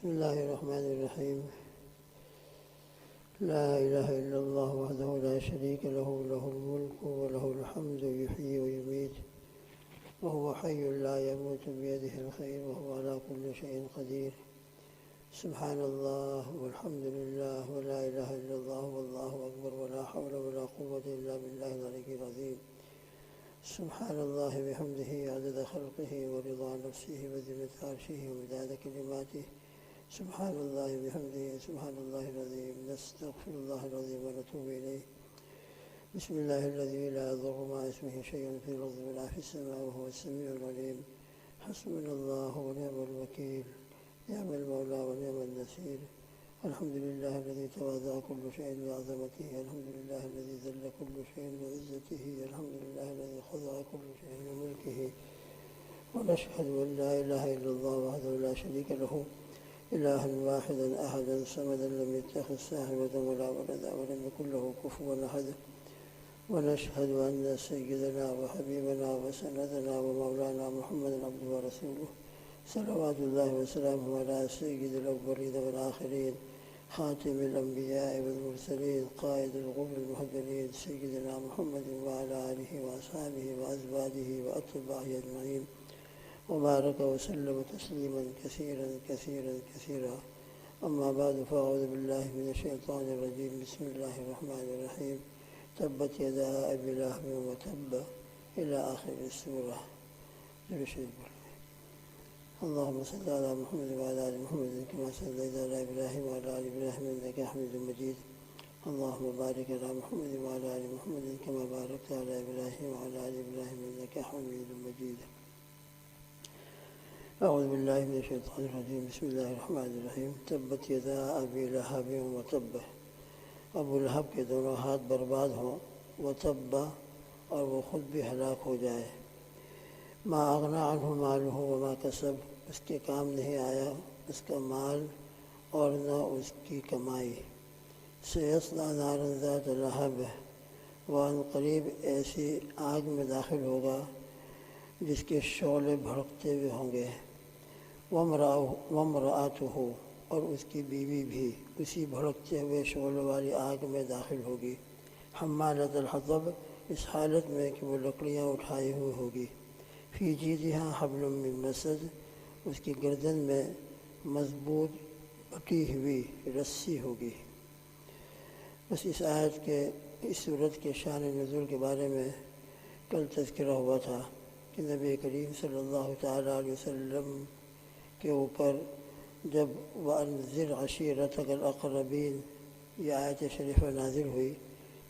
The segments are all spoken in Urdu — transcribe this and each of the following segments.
بسم الله الرحمن الرحيم. لا إله إلا الله وحده لا شريك له، له الملك وله الحمد يحيي ويميت وهو حي لا يموت بيده الخير وهو على كل شيء قدير. سبحان الله والحمد لله ولا إله إلا الله والله أكبر ولا حول ولا قوة إلا بالله العلي العظيم. سبحان الله بحمده عدد خلقه ورضا نفسه وزنة عرشه ومداد كلماته. سبحان الله بحمده سبحان الله العظيم. نستغفر الله العظيم ونتوب إليه. بسم الله الذي لا يضر مع اسمه شيء في الأرض ولا في السماء وهو السميع العليم. حسبنا الله ونعم الوكيل، نعم المولى ونعم النصير. الحمد لله الذي تواضع كل شيء بعظمته، الحمد لله الذي ذل كل شيء بعزته، الحمد لله الذي خضع كل شيء بملكه. ونشهد أن لا إله إلا الله وحده لا شريك له، إلها واحدا أحدا صمدا لم يتخذ صاحبة ولا ولدا ولم يكن له كفوا أحد. ونشهد أن سيدنا وحبيبنا وسندنا ومولانا محمدا عبده ورسوله، صلوات الله وسلامه على سيد الأولين والآخرين، خاتم الأنبياء والمرسلين، قائد الغر المهجرين، سيدنا محمد وعلى آله وأصحابه وأزواجه وأتباعه أجمعين، وبارك وسلم تسليما كثيرا كثيرا كثيرا. أما بعد، فأعوذ بالله من الشيطان الرجيم. بسم الله الرحمن الرحيم. تبت يدا أبي لهب وتب إلى آخر السورة. اللهم صل على محمد وعلى آل محمد كما صليت على إبراهيم وعلى آل إبراهيم إنك حميد مجيد. اللهم بارك على محمد وعلى آل محمد كما باركت على إبراهيم وعلى آل إبراهيم إنك حميد مجيد. أعوذ بالله من الشيطان الرجيم. بسم الله الرحمن الرحيم. تبت يدا أبي لهب وتب. ابو لہب کے دونوں ہاتھ برباد ہوں، وتب اور وہ خود بھی ہلاک ہو جائے. ما اغنى عنه ماله وما کسب، اس کے کام نہیں آیا اس کا مال اور نہ اس کی کمائی. سیصلیٰ نارا ذات لہب، وہ عن قریب ایسی آگ میں داخل ہوگا جس کے شعلے بھڑکتے ہوئے ہوں گے. وامرأتہ، اور اس کی بیوی بھی اسی بھڑکتے ہوئے شعلوں والی آگ میں داخل ہوگی. حمالۃ الحطب، اس حالت میں کہ وہ لکڑیاں اٹھائی ہوئی ہوگی. فی جیدہا حبل من مسد، اس کی گردن میں مضبوط بٹی ہوئی رسی ہوگی. بس اس آیت کے، اس صورت کے شان نزول کے بارے میں کل تذکرہ ہوا تھا کہ نبی کریم صلی اللہ تعالیٰ علیہ وسلم کے اوپر جب وَأَنذِرْ عَشِيرَتَكَ الْأَقْرَبِينَ یہ آیت شریفہ نازل ہوئی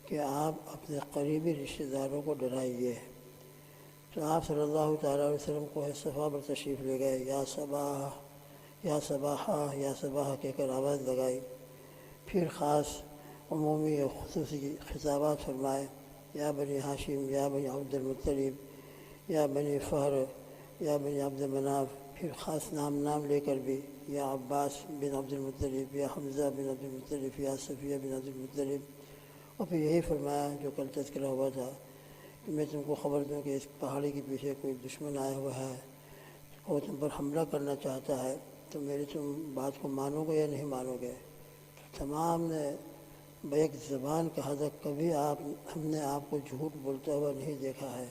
کہ آپ اپنے قریبی رشتہ داروں کو ڈرائیے، تو آپ صلی اللہ تعالیٰ علیہ وسلم کو صفا پر تشریف لے گئے. یا صباح یا صباحہ یا صباح کہہ کر آواز لگائی. پھر خاص عمومی اور خصوصی خطابات فرمائے. یا بنی ہاشم، یا بنی عبد المطلب، یا بنی فہر، یا بنی عبد مناف. پھر خاص نام لے کر بھی، یا عباس بن عبد المطلب، یا حمزہ بن عبد المطلب، یا صفیہ بن عبد المطلب. اور پھر یہی فرمایا جو کل تذکرہ ہوا تھا کہ میں تم کو خبر دوں کہ اس پہاڑی کے پیچھے کوئی دشمن آیا ہوا ہے اور تم پر حملہ کرنا چاہتا ہے، تو میری تم بات کو مانو گے یا نہیں مانو گے؟ تمام نے بیک زبان کہا تھا کبھی ہم نے آپ کو جھوٹ بولتا ہوا نہیں دیکھا ہے،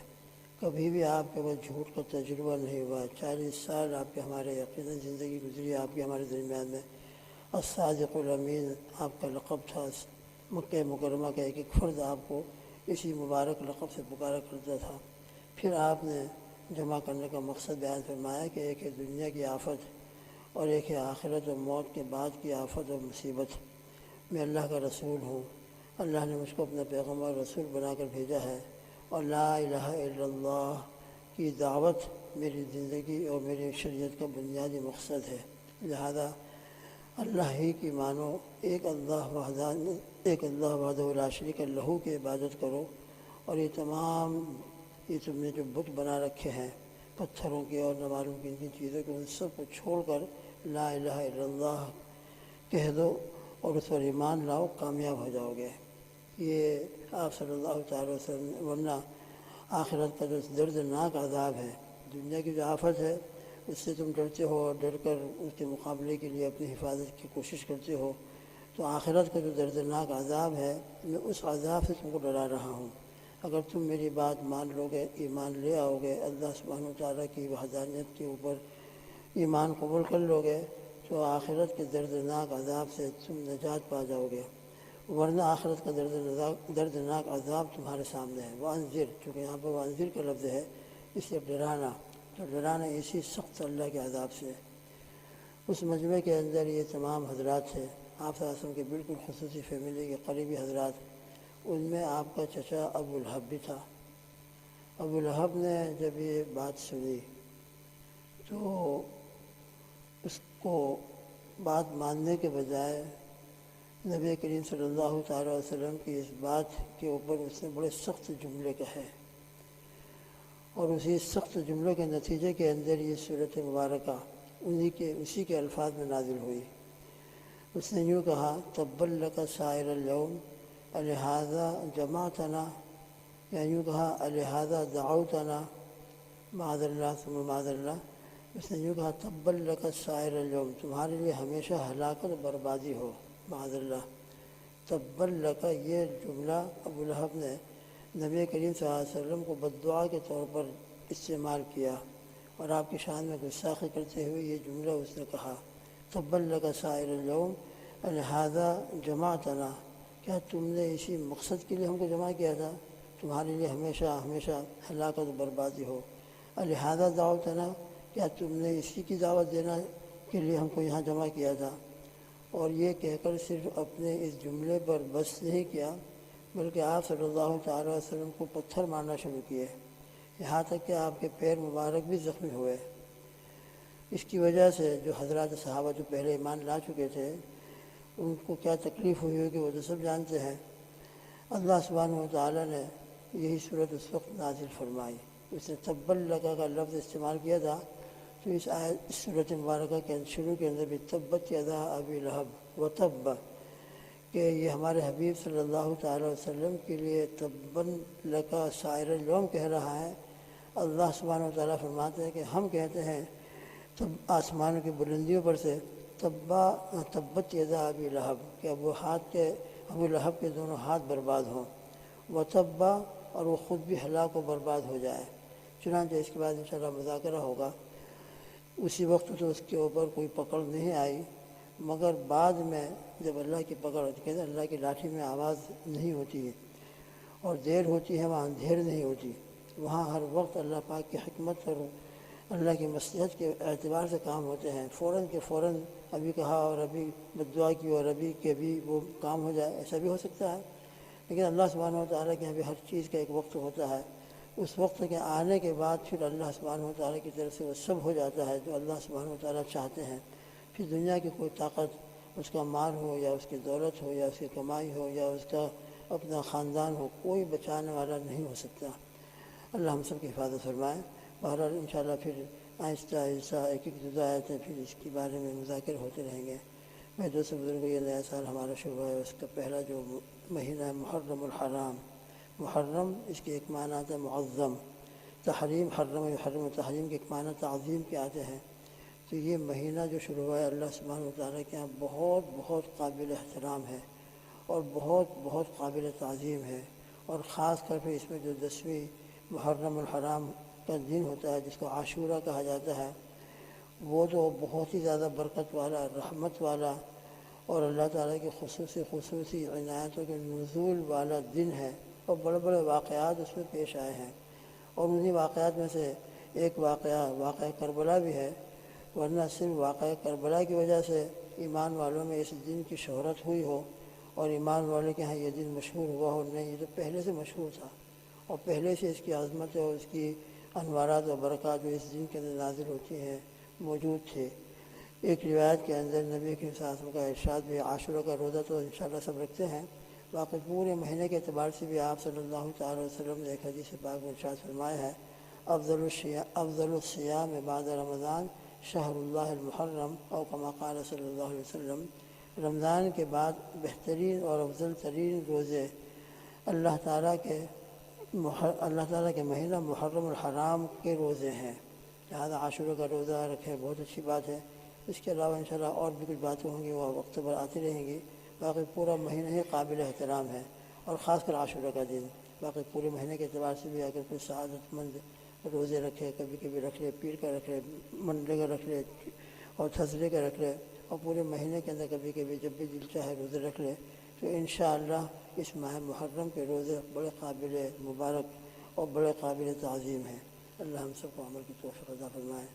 کبھی بھی آپ کے پاس جھوٹ کا تجربہ نہیں ہوا. 40 سال آپ کے ہمارے یقیناً زندگی گزری آپ کے ہمارے درمیان میں. الصادق الامین آپ کا لقب تھا. مکہ مکرمہ کا ایک فرد آپ کو اسی مبارک لقب سے پکارا کرتا تھا. پھر آپ نے جمع کرنے کا مقصد بیان فرمایا کہ ایک ہے دنیا کی آفت اور ایک ہے آخرت و موت کے بعد کی آفت اور مصیبت. میں اللہ کا رسول ہوں، اللہ نے مجھ کو اپنا پیغمبر رسول بنا کر بھیجا ہے، اور لا الہ الا اللہ کی دعوت میری زندگی اور میری شریعت کا بنیادی مقصد ہے. لہذا اللہ ہی کی مانو، ایک اللہ وحدہ لا شریک لہ کی عبادت کرو. اور یہ تمام تم نے جو بت بنا رکھے ہیں پتھروں کے اور نہ معلوم کن کن چیزوں کے، ان سب کو چھوڑ کر لا الہ الا اللہ کہہ دو اور اس پر ایمان لاؤ، کامیاب ہو جاؤ گے. یہ آپ صلی اللہ تعالی وسلم. ورنہ آخرت کا جو دردناک عذاب ہے، دنیا کی جو آفت ہے اس سے تم ڈرتے ہو اور ڈر کر اس کے مقابلے کے لیے اپنی حفاظت کی کوشش کرتے ہو، تو آخرت کا جو دردناک عذاب ہے، میں اس عذاب سے تم کو ڈرا رہا ہوں۔ اگر تم میری بات مان لو گے، ایمان لے آؤ گے، اللہ سبحانہ وتعالیٰ کی وحدانیت کے اوپر ایمان قبول کر لو گے، تو آخرت کے دردناک عذاب سے تم نجات پا جاؤ گے، ورنہ آخرت کا دردناک عذاب تمہارے سامنے ہے۔ وانذر، چونکہ یہاں پر وانذر کا لفظ ہے، اس سے ڈرانا، تو ڈرانا اسی سخت اللہ کے عذاب سے۔ اس مجمع کے اندر یہ تمام حضرات تھے، آپ صلی اللہ علیہ وسلم کے بالکل خصوصی فیملی کے قریبی حضرات، ان میں آپ کا چچا ابو لہب بھی تھا۔ ابو لہب نے جب یہ بات سنی تو اس کو بات ماننے کے بجائے نبی کریم صلی اللہ تعالیٰ علیہ وسلم کی اس بات کے اوپر اس نے بڑے سخت جملے کہے، اور اسی سخت جملوں کے نتیجے کے اندر یہ صورت مبارکہ اسی کے الفاظ میں نازل ہوئی۔ اس نے یوں کہا، تبا لک سائر الیوم الہذا جمعتنا، یا یوں کہا الہذا دعوتنا، معاذ اللہ ثم معاذ اللہ۔ اس نے یوں کہا، تبا لک سائر الیوم، تمہارے لیے ہمیشہ ہلاکت و بربادی ہو، معاذ اللہ۔ تبا لک، یہ جملہ ابو لہب نے نبی کریم صلی اللہ علیہ وسلم کو بددعا کے طور پر استعمال کیا، اور آپ کی شان میں گستاخی کرتے ہوئے یہ جملہ اس نے کہا، تبا لک سائر الیوم الہذا جمعتنا، کیا تم نے اسی مقصد کے لیے ہم کو جمع کیا تھا؟ تمہارے لیے ہمیشہ ہمیشہ ہلاکت و بربادی ہو۔ الہذا دعوتنا، کیا تم نے اسی کی دعوت دینا کے لیے ہم کو یہاں جمع کیا تھا؟ اور یہ کہہ کر صرف اپنے اس جملے پر بس نہیں کیا، بلکہ آپ صلی اللہ تعالیٰ علیہ وسلم کو پتھر مارنا شروع کیے، یہاں تک کہ آپ کے پیر مبارک بھی زخمی ہوئے۔ اس کی وجہ سے جو حضرات صحابہ جو پہلے ایمان لا چکے تھے، ان کو کیا تکلیف ہوئی ہوگی وہ تو سب جانتے ہیں۔ اللہ سبحانہ وتعالیٰ نے یہی صورت اس وقت نازل فرمائی۔ اس نے تبا لک کا لفظ استعمال کیا تھا، تو اس صورت مبارکہ کے شروع کے اندر بھی تبت یدا ابی لہب و تب، کہ یہ ہمارے حبیب صلی اللہ تعالیٰ وسلم کے لیے تبا لک سائر الیوم کہہ رہا ہے۔ اللہ سبحانہ وتعالیٰ فرماتے ہیں کہ ہم کہتے ہیں تب آسمانوں کی بلندیوں پر سے، تبت یدا ابی لہب، کہ ابو لہب کے دونوں ہاتھ برباد ہوں، و تبا، اور وہ خود بھی ہلاک و برباد ہو جائے۔ چنانچہ اس کے بعد انشاءاللہ مذاکرہ ہوگا۔ اسی وقت تو اس کے اوپر کوئی پکڑ نہیں آئی، مگر بعد میں جب اللہ کی پکڑ ہوتی، کہتے ہیں اللہ کی لاٹھی میں آواز نہیں ہوتی ہے، اور دیر ہوتی ہے وہاں اندھیر نہیں ہوتی، وہاں ہر وقت اللہ پاک کی حکمت اور اللہ کی مصلحت کے اعتبار سے کام ہوتے ہیں۔ فوراً کے فوراً ابھی کہا اور ابھی بددعا کی اور ابھی کہ ابھی وہ کام ہو جائے، ایسا بھی ہو سکتا ہے، لیکن اللہ سبحانہ وتعالیٰ کے یہاں بھی ہر چیز کا ایک وقت ہوتا ہے۔ اس وقت کے آنے کے بعد پھر اللہ سبحانہ وتعالیٰ کی طرف سے وہ سب ہو جاتا ہے جو اللہ سبحانہ وتعالیٰ چاہتے ہیں۔ پھر دنیا کی کوئی طاقت، اس کا مال ہو یا اس کی دولت ہو یا اس کی کمائی ہو یا اس کا اپنا خاندان ہو، کوئی بچانے والا نہیں ہو سکتا۔ اللہ ہم سب کی حفاظت فرمائے۔ بہرحال انشاءاللہ پھر آہستہ آہستہ ایک ایک جزء آیتیں پھر اس کے بارے میں مذاکر ہوتے رہیں گے۔ میں دوستوں بزرگوں، یہ نیا سال ہمارا شروع ہوا ہے، اس کا پہلا جو مہینہ ہے محرم الحرام۔ محرم، اس کے ایک معنی آتا ہے معظم، تحریم، حرم یحرم تحریم کے ایک معنی تعظیم کے آتے ہیں۔ تو یہ مہینہ جو شروع ہوا ہے اللہ سبحانہ وتعالیٰ کے یہاں بہت بہت قابل احترام ہے اور بہت بہت قابل تعظیم ہے، اور خاص کر کے اس میں جو 10ویں محرم الحرام کا دن ہوتا ہے جس کو عاشورہ کہا جاتا ہے، وہ تو بہت ہی زیادہ برکت والا، رحمت والا اور اللہ تعالیٰ کی خصوصی عنایتوں کے نزول والا دن ہے، اور بڑے بڑے واقعات اس میں پیش آئے ہیں، اور انہی واقعات میں سے ایک واقعہ کربلا بھی ہے، ورنہ صرف واقعہ کربلا کی وجہ سے ایمان والوں میں اس دن کی شہرت ہوئی ہو اور ایمان والوں کے ہاں یہ دن مشہور ہوا ہو، نہیں، یہ تو پہلے سے مشہور تھا، اور پہلے سے اس کی عظمت اور اس کی انوارات و برکات جو اس دن کے اندر نازل ہوتی ہیں موجود تھے۔ ایک روایت کے اندر نبی کے ساتھ کا ارشاد بھی، عاشورہ کا روزہ تو انشاءاللہ سب رکھتے ہیں، باقی پورے مہینے کے اعتبار سے بھی آپ صلی اللہ تعالیٰ علیہ وسلم نے ایک حدیث پاک میں ارشاد فرمایا ہے، افضل الصیام بعد رمضان شہر اللہ المحرم، او کما قال صلی اللہ علیہ وسلم، رمضان کے بعد بہترین اور افضل ترین روزے اللہ تعالیٰ کے مہینہ محرم الحرام کے روزے ہیں۔ لہٰذا عاشورہ کا روزہ رکھے بہت اچھی بات ہے۔ اس کے علاوہ انشاءاللہ اور بھی کچھ باتیں ہوں گی، وہ وقت پر آتی رہیں گی۔ باقی پورا مہینہ ہی قابل احترام ہے، اور خاص کر عاشورہ کا دن۔ باقی پورے مہینے کے اعتبار سے بھی اگر کوئی سعادت مند روزے رکھے، کبھی کبھی رکھ لے، پیر کا رکھ لے، منڈے کا رکھ لے، اور تھرسڈے کا رکھ لے، اور پورے مہینے کے اندر کبھی کبھی جب بھی دل چاہے روزے رکھ لے، تو انشاءاللہ اس ماہ محرم کے روزے بڑے قابل مبارک اور بڑے قابل تعظیم ہیں۔ اللہ ہم سب کو عمل کی توفیق عطا فرمائے،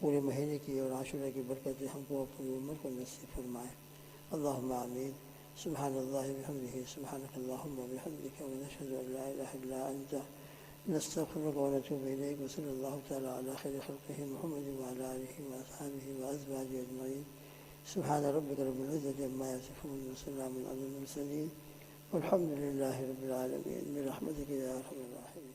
پورے مہینے کی اور عاشورہ کی برکتیں ہم کو اپنی عمر کو نصیب فرمائے۔ اللہم آمین۔ سبحان اللہ بحمدہ، سبحانک اللہم وبحمدک، ونشہد ان لا الہ الا انت، نستغفرک ونتوب الیک، وصلی اللہ تعالی علی خیر خلقہ محمد وعلی آلہ واصحابہ وازواجہ اجمعین۔ سبحان ربک رب العزۃ عما یصفون، وسلام علی المرسلین، والحمد للہ رب العالمین، برحمتک یا ارحم الراحمین۔